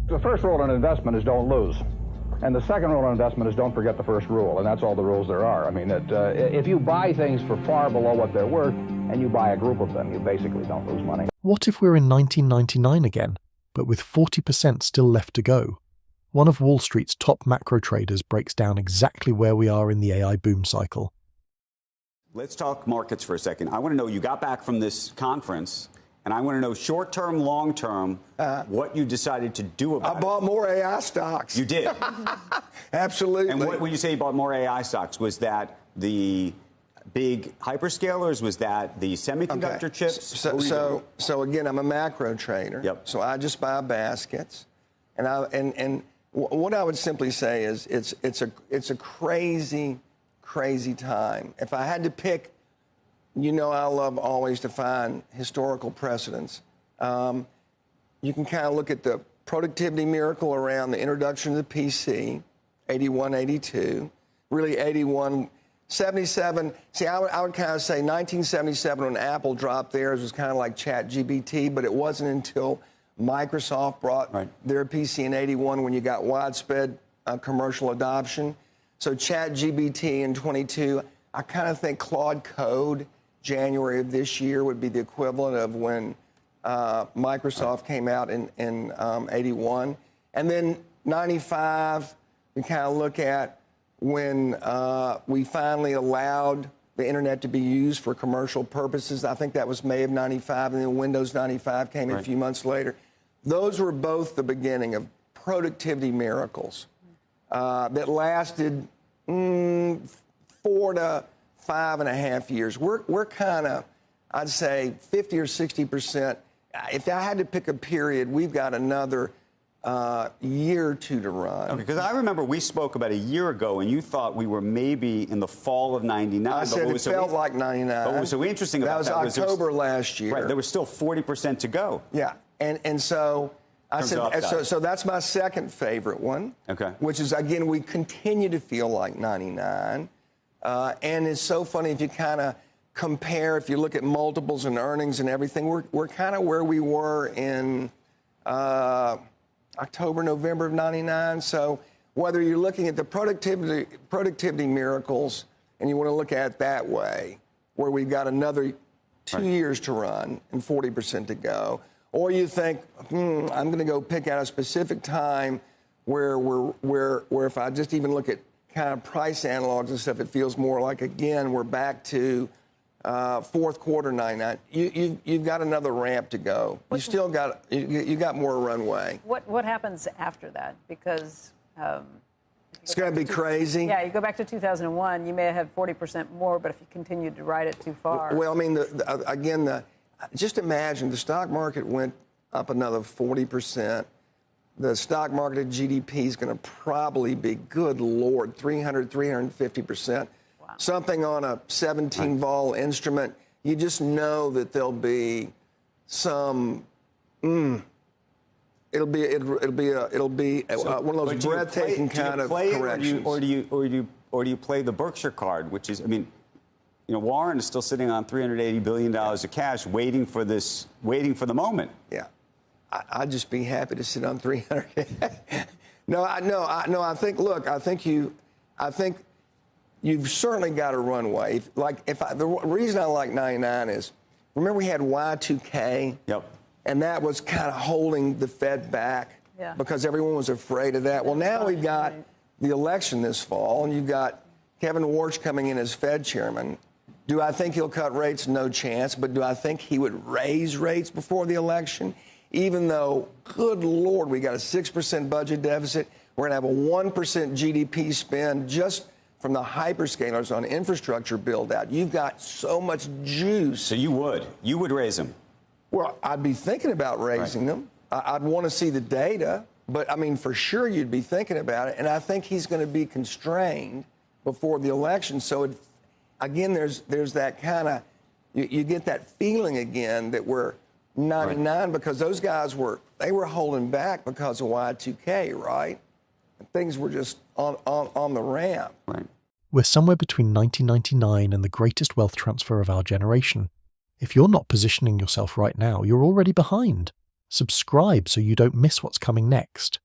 The first rule in investment is don't lose. And the second rule in investment is don't forget the first rule, and that's all the rules there are. I mean, if you buy things for far below what they're worth, and you buy a group of them, you basically don't lose money. What if we're in 1999 again, but with 40% still left to go? One of Wall Street's top macro traders breaks down exactly where we are in the AI boom cycle. Let's talk markets for a second. I want to know, you got back from this conference, and I want to know short-term, long-term, what you decided to do about it. I bought more AI stocks. You did? Absolutely. And when you say you bought more AI stocks, was that the big hyperscalers? Was that the semiconductor chips? So again, I'm a macro trader. Yep. So I just buy baskets. And what I would simply say is it's a crazy, crazy time. If I had to pick, you know, I love always to find historical precedents. You can kind of look at the productivity miracle around the introduction of the PC, 81, 82, really 81, 77. See, I would kind of say 1977 when Apple dropped theirs was kind of like ChatGPT, but it wasn't until Microsoft brought their PC in 81 when you got widespread commercial adoption. So ChatGPT in 22, I kind of think Claude Code, January of this year, would be the equivalent of when Microsoft came out in 81. And then 95, we kind of look at when we finally allowed the internet to be used for commercial purposes. I think that was May of 95, and then Windows 95 came in a few months later. Those were both the beginning of productivity miracles that lasted 4 to 5.5 years. We're kind of, I'd say, 50 or 60%. If I had to pick a period, we've got another year or two to run. Okay, because I remember we spoke about a year ago, and you thought we were maybe in the fall of 99. I said it felt like 99. But what was so interesting about that was October last year. Right, there was still 40% to go. Yeah, and so I said, so that's my second favorite one. Okay. Which is, again, we continue to feel like 99. And it's so funny if you kind of compare, if you look at multiples and earnings and everything, we're kind of where we were in October, November of 99. So whether you're looking at the productivity miracles and you want to look at it that way, where we've got another 2 years to run and 40% to go, or you think, I'm going to go pick out a specific time where if I just even look at kind of price analogs and stuff, it feels more like, again, we're back to fourth quarter 99. You've got another ramp to go. You still got you got more runway. What happens after that? Because it's going to be crazy. Yeah, you go back to 2001, you may have 40% more, but if you continued to ride it too far. Well, I mean, just imagine the stock market went up another 40%. The stock market GDP is going to probably be, good Lord, 300, 350%. Wow. Something on a 17-vol instrument. You just know that there'll be some. It'll be one of those breathtaking kind of corrections. Or do you play the Berkshire card, which is, I mean, you know, Warren is still sitting on $380 billion of cash, waiting for the moment. Yeah. I'd just be happy to sit on 300. I think you've certainly got a runway. The reason I like 99 is, remember we had Y2K? Yep. And that was kind of holding the Fed back because everyone was afraid of that. Well, now we've got the election this fall, and you've got Kevin Warsh coming in as Fed chairman. Do I think he'll cut rates? No chance. But do I think he would raise rates before the election? Even though, good Lord, we got a 6% budget deficit. We're going to have a 1% GDP spend just from the hyperscalers on infrastructure build-out. You've got so much juice. So you would raise them? Well, I'd be thinking about raising them. I'd want to see the data. But, I mean, for sure you'd be thinking about it. And I think he's going to be constrained before the election. So, again, there's that kind of, you get that feeling again that we're 99 because those guys were holding back because of Y2K, right? And things were just on the ramp. Right. We're somewhere between 1999 and the greatest wealth transfer of our generation. If you're not positioning yourself right now, you're already behind. Subscribe so you don't miss what's coming next.